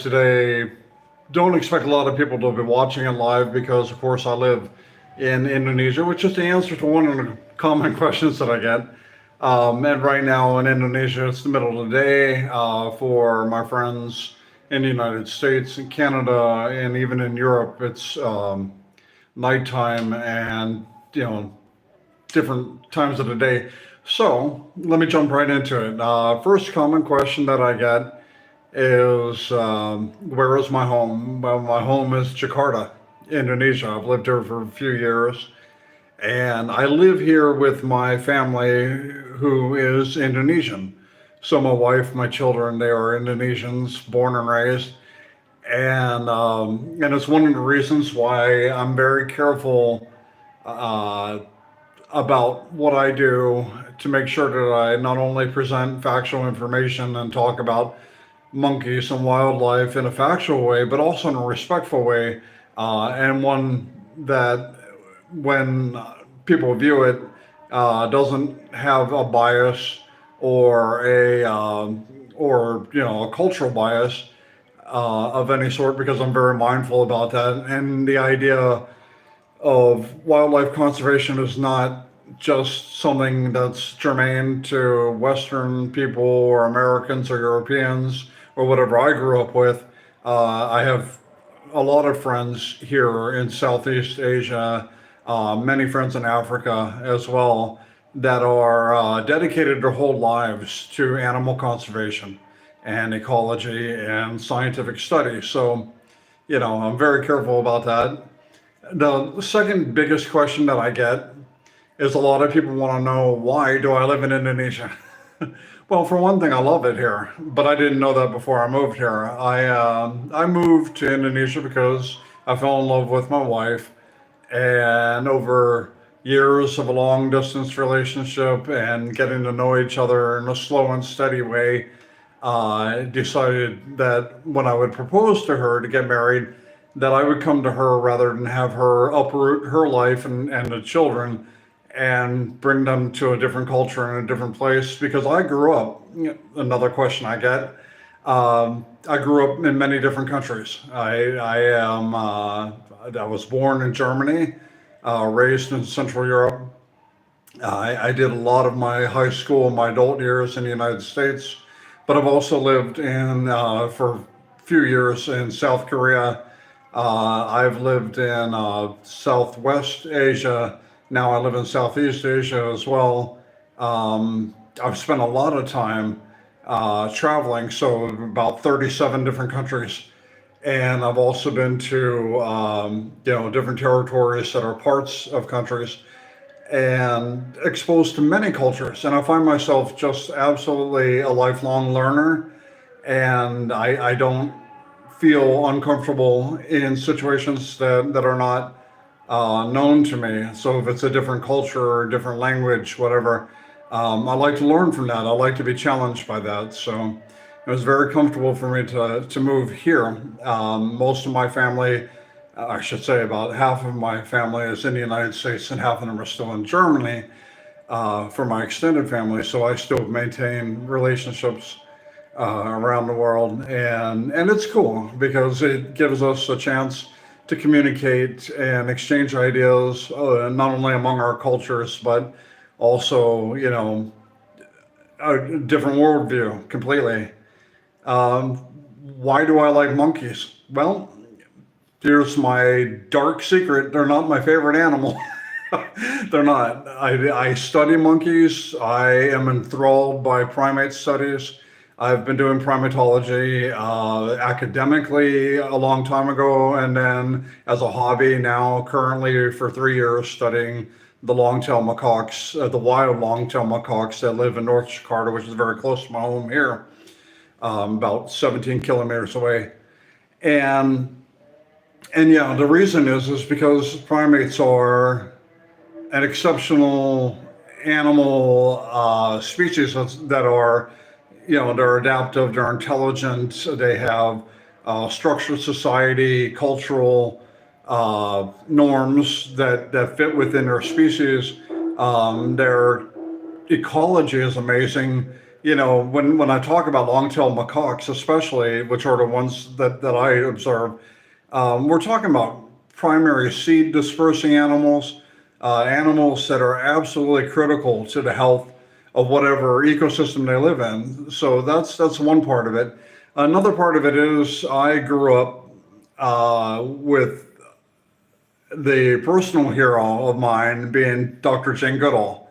Today, don't expect a lot of people to be watching it live because, of course, I live in Indonesia, which is the answer to one of the common questions that I get. And right now in Indonesia, it's the middle of the day. For my friends in the United States and Canada and even in Europe, it's nighttime and, different times of the day. So let me jump right into it. First common question that I get is where is my home? Well, my home is Jakarta, Indonesia. I've lived here for a few years, and I live here with my family who is Indonesian. So my wife, my children, they are Indonesians, born and raised, and it's one of the reasons why I'm very careful uh, about what I do to make sure that I not only present factual information and talk about monkeys and wildlife in a factual way, but also in a respectful way, and one that when people view it doesn't have a bias or a cultural bias of any sort, because I'm very mindful about that. And the idea of wildlife conservation is not just something that's germane to Western people or Americans or Europeans or whatever I grew up with. I have a lot of friends here in Southeast Asia, many friends in Africa as well, that are dedicated their whole lives to animal conservation and ecology and scientific study. So, I'm very careful about that. The second biggest question that I get is a lot of people want to know, why do I live in Indonesia? Well, for one thing, I love it here, but I didn't know that before I moved here. I moved to Indonesia because I fell in love with my wife, and over years of a long distance relationship and getting to know each other in a slow and steady way, I decided that when I would propose to her to get married, that I would come to her rather than have her uproot her life and the children and bring them to a different culture and a different place. Because I grew up, another question I get, I grew up in many different countries. I was born in Germany, raised in Central Europe. I did a lot of my high school, my adult years in the United States, but I've also lived for a few years in South Korea. I've lived in Southwest Asia. Now I live in Southeast Asia as well. I've spent a lot of time traveling, so about 37 different countries. And I've also been to, different territories that are parts of countries and exposed to many cultures. And I find myself just absolutely a lifelong learner. And I don't feel uncomfortable in situations that are not known to me. So if it's a different culture or a different language, whatever, I like to learn from that. I like to be challenged by that. So it was very comfortable for me to move here. Most of my family, I should say about half of my family, is in the United States and half of them are still in Germany, for my extended family. So I still maintain relationships around the world, and it's cool because it gives us a chance to communicate and exchange ideas, not only among our cultures but also, a different worldview completely. Um, why do I like monkeys? Well, here's my dark secret: they're not my favorite animal. They're not. I study monkeys. I am enthralled by primate studies. I've been doing primatology academically a long time ago, and then as a hobby now, currently for 3 years, studying the long-tailed macaques, the wild long-tailed macaques that live in North Jakarta, which is very close to my home here, about 17 kilometers away. And yeah, the reason is because primates are an exceptional animal species that are, they're adaptive, they're intelligent, they have structured society, cultural norms that fit within their species. Their ecology is amazing. when I talk about long-tailed macaques, especially, which are the ones that I observe, we're talking about primary seed dispersing animals, animals that are absolutely critical to the health of whatever ecosystem they live in. So that's one part of it. Another part of it is I grew up with the personal hero of mine being Dr. Jane Goodall.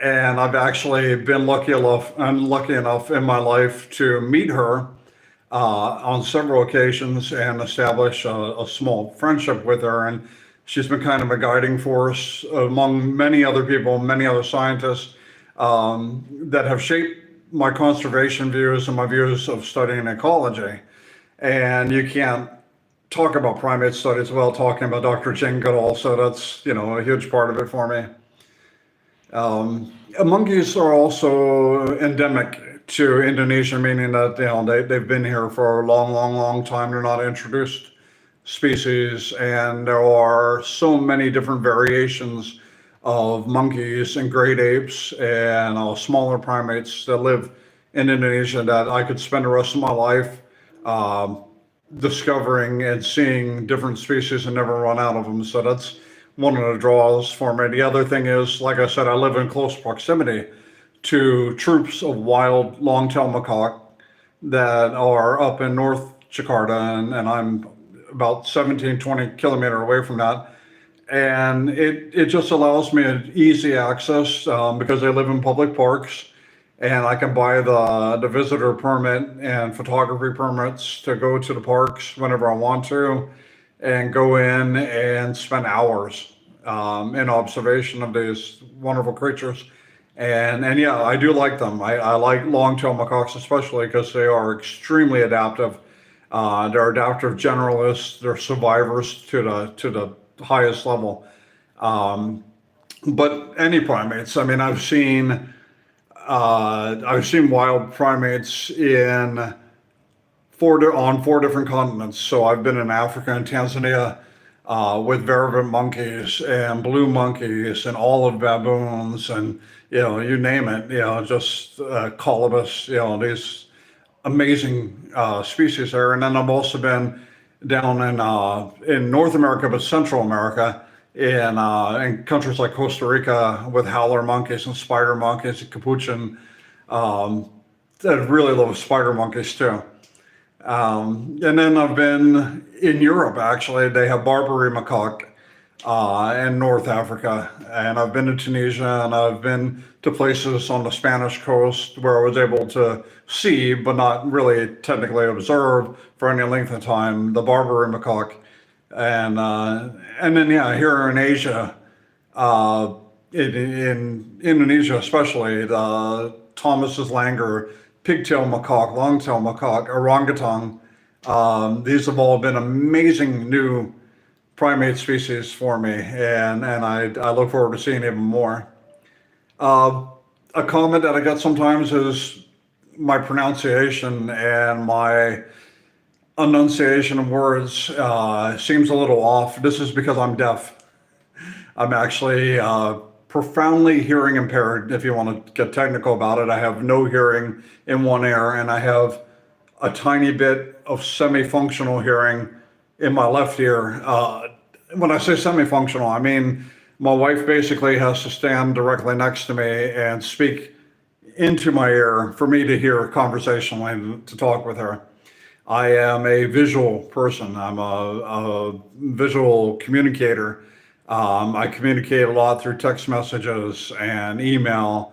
And I've actually been lucky enough in my life to meet her on several occasions and establish a small friendship with her. And she's been kind of a guiding force among many other people, many other scientists that have shaped my conservation views and my views of studying ecology. And you can't talk about primate studies without talking about Dr. Jane Goodall. So that's, a huge part of it for me. Monkeys are also endemic to Indonesia, meaning that they've been here for a long, long, long time. They're not introduced species, and there are so many different variations of monkeys and great apes and smaller primates that live in Indonesia that I could spend the rest of my life um, discovering and seeing different species and never run out of them. So that's one of the draws for me. The other thing is, like I said, I live in close proximity to troops of wild long-tailed macaque that are up in North Jakarta, and I'm about 17, 20 kilometer away from that. And it just allows me an easy access because I live in public parks, and I can buy the visitor permit and photography permits to go to the parks whenever I want to, and go in and spend hours in observation of these wonderful creatures. And yeah, I do like them. I like long-tailed macaques especially because they are extremely adaptive. They're adaptive generalists. They're survivors to the highest level. Um, but any primates. I mean, I've seen wild primates on four different continents. So I've been in Africa and Tanzania with varrovirt monkeys and blue monkeys and olive baboons and you name it. Just colobus. These amazing species there. And then I've also been down in North America, but Central America, in countries like Costa Rica with howler monkeys and spider monkeys and capuchin. Um, I really love spider monkeys too. And then I've been in Europe, actually. They have Barbary macaque in North Africa. And I've been to Tunisia, and I've been to places on the Spanish coast where I was able to see, but not really technically observe for any length of time, the Barbary macaque. And then, yeah, here in Asia, uh, in Indonesia especially, the Thomas's langur, pigtail macaque, longtail macaque, orangutan. These have all been amazing new primate species for me, and I look forward to seeing even more. Uh, a comment that I get sometimes is my pronunciation and my enunciation of words seems a little off. This is because I'm deaf. I'm actually profoundly hearing impaired, if you want to get technical about it. I have no hearing in one ear, and I have a tiny bit of semi-functional hearing in my left ear. When I say semi-functional, I mean my wife basically has to stand directly next to me and speak into my ear for me to hear conversationally and to talk with her. I am a visual person. I'm a visual communicator. I communicate a lot through text messages and email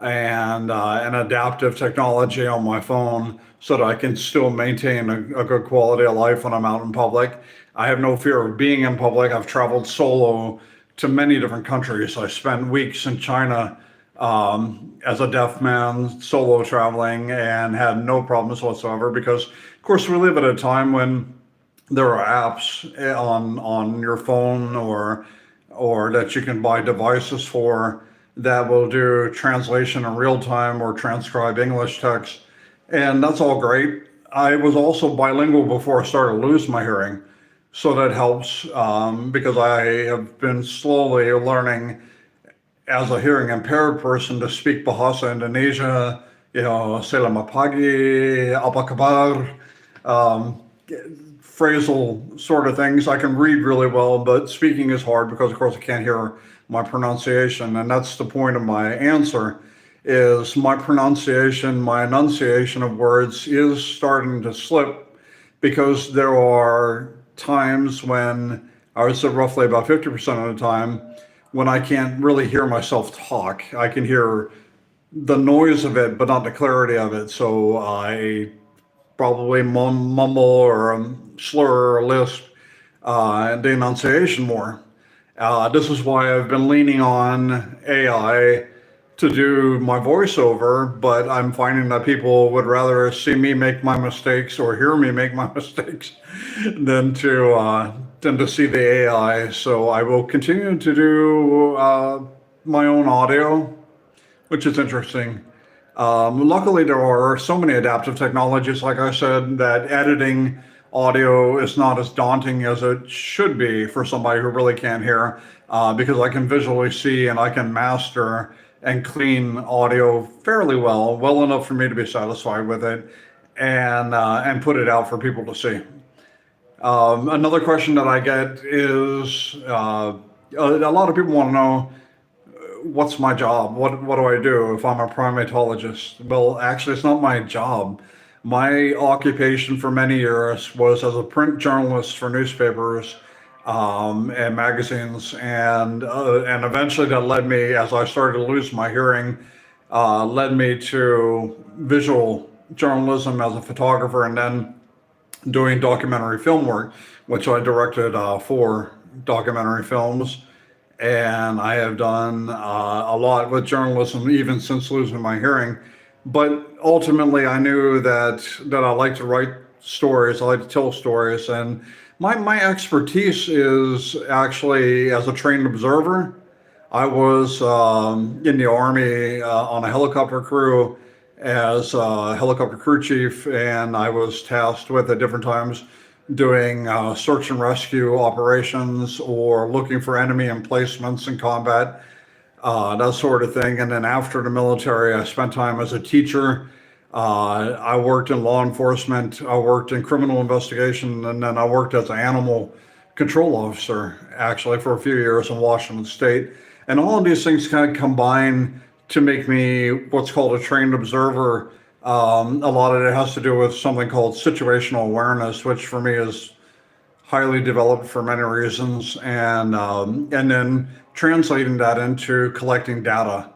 and an adaptive technology on my phone so that I can still maintain a good quality of life when I'm out in public. I have no fear of being in public. I've traveled solo to many different countries. I spent weeks in China as a deaf man, solo traveling, and had no problems whatsoever because, of course, we live at a time when there are apps on your phone or that you can buy devices for that will do translation in real time or transcribe English text, and that's all great. I was also bilingual before I started to lose my hearing, so that helps because I have been slowly learning as a hearing impaired person to speak Bahasa Indonesia Selam apagi, abakabar, um, phrasal sort of things. I can read really well, but speaking is hard because, of course, I can't hear my pronunciation. And that's the point of my answer is my pronunciation, my enunciation of words is starting to slip because there are times when I would say roughly about 50% of the time when I can't really hear myself talk. I can hear the noise of it, but not the clarity of it. So I probably mumble or slur or lisp the enunciation more. This is why I've been leaning on AI to do my voiceover, but I'm finding that people would rather see me make my mistakes or hear me make my mistakes than to see the AI. So I will continue to do my own audio, which is interesting. Luckily, there are so many adaptive technologies, like I said, that editing audio is not as daunting as it should be for somebody who really can't hear, because I can visually see and I can master and clean audio fairly well, well enough for me to be satisfied with it, and put it out for people to see. Another question that I get is a lot of people want to know what's my job? What do I do if I'm a primatologist? Well, actually, it's not my job. My occupation for many years was as a print journalist for newspapers and magazines, and eventually that led me, as I started to lose my hearing, led me to visual journalism as a photographer, and then doing documentary film work, which I directed 4 documentary films, and I have done a lot with journalism even since losing my hearing. But ultimately, I knew that I like to write stories. I like to tell stories, and my expertise is actually as a trained observer. I was in the Army on a helicopter crew as a helicopter crew chief, and I was tasked with at different times doing search and rescue operations or looking for enemy emplacements in combat, that sort of thing. And then after the military, I spent time as a teacher. I worked in law enforcement, I worked in criminal investigation, and then I worked as an animal control officer actually for a few years in Washington State. And all of these things kind of combine to make me what's called a trained observer. A lot of it has to do with something called situational awareness, which for me is highly developed for many reasons, and then translating that into collecting data,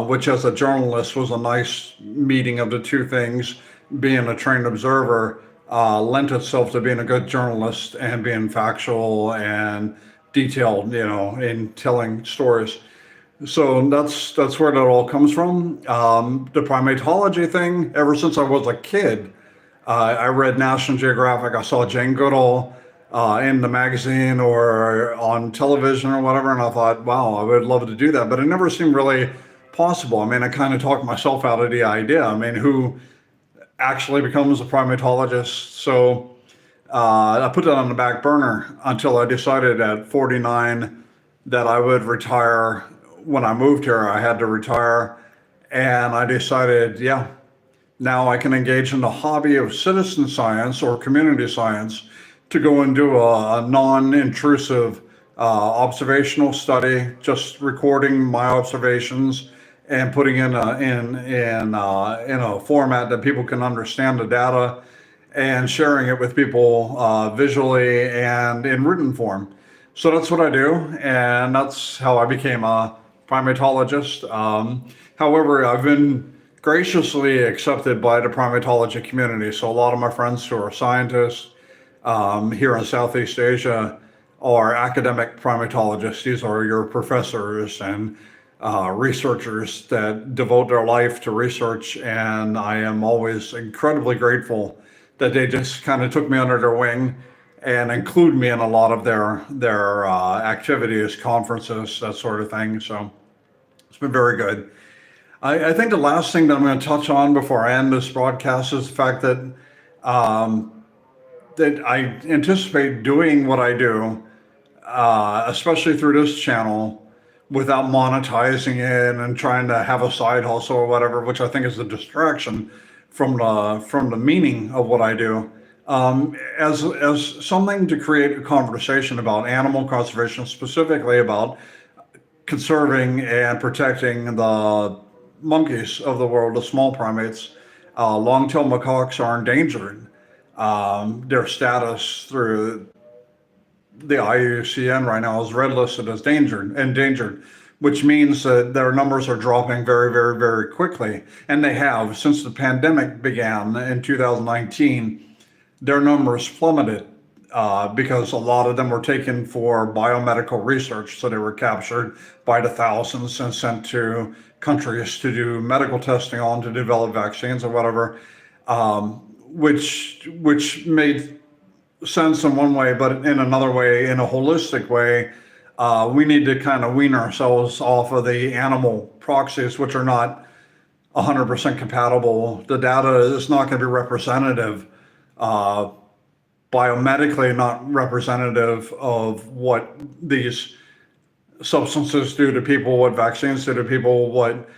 which as a journalist was a nice meeting of the two things. Being a trained observer lent itself to being a good journalist and being factual and detailed, in telling stories. So that's where that all comes from. The primatology thing. Ever since I was a kid, I read National Geographic. I saw Jane Goodall in the magazine or on television or whatever, and I thought, wow, I would love to do that. But it never seemed really possible. I mean, I kind of talked myself out of the idea. I mean, who actually becomes a primatologist? So I put that on the back burner until I decided at 49 that I would retire. When I moved here, I had to retire, and I decided, yeah, now I can engage in the hobby of citizen science or community science to go and do a non-intrusive observational study, just recording my observations and putting in a format that people can understand the data, and sharing it with people visually and in written form. So that's what I do, and that's how I became a primatologist. However, I've been graciously accepted by the primatology community. So a lot of my friends who are scientists here in Southeast Asia are academic primatologists. These are your professors and researchers that devote their life to research, and I am always incredibly grateful that they just kind of took me under their wing and include me in a lot of their activities, conferences, that sort of thing. So it's been very good. I think the last thing that I'm going to touch on before I end this broadcast is the fact um, that I anticipate doing what I do, especially through this channel, without monetizing it and trying to have a side hustle or whatever, which I think is a distraction from the meaning of what I do. As something to create a conversation about animal conservation, specifically about conserving and protecting the monkeys of the world, the small primates. Long-tailed macaques are endangered. Their status through the IUCN right now is red listed as endangered, which means that their numbers are dropping very, very, very quickly. And they have since the pandemic began in 2019. Their numbers plummeted because a lot of them were taken for biomedical research. So they were captured by the thousands and sent to countries to do medical testing on to develop vaccines or whatever, which made sense in one way, but in another way, in a holistic way, we need to kind of wean ourselves off of the animal proxies, which are not 100% compatible. The data is not going to be representative, biomedically not representative of what these substances do to people, what vaccines do to people, what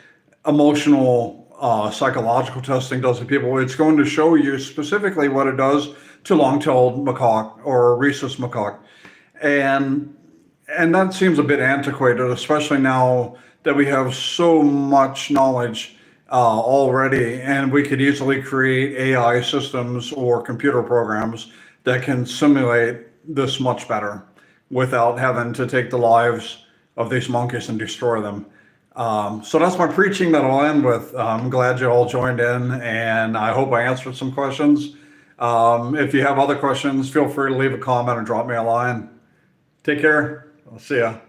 emotional, psychological testing does to people. It's going to show you specifically what it does to long-tailed macaque or rhesus macaque. And that seems a bit antiquated, especially now that we have so much knowledge already, and we could easily create AI systems or computer programs that can simulate this much better without having to take the lives of these monkeys and destroy them. So that's my preaching that I'll end with. I'm glad you all joined in, and I hope I answered some questions. If you have other questions, feel free to leave a comment or drop me a line. Take care. I'll see ya.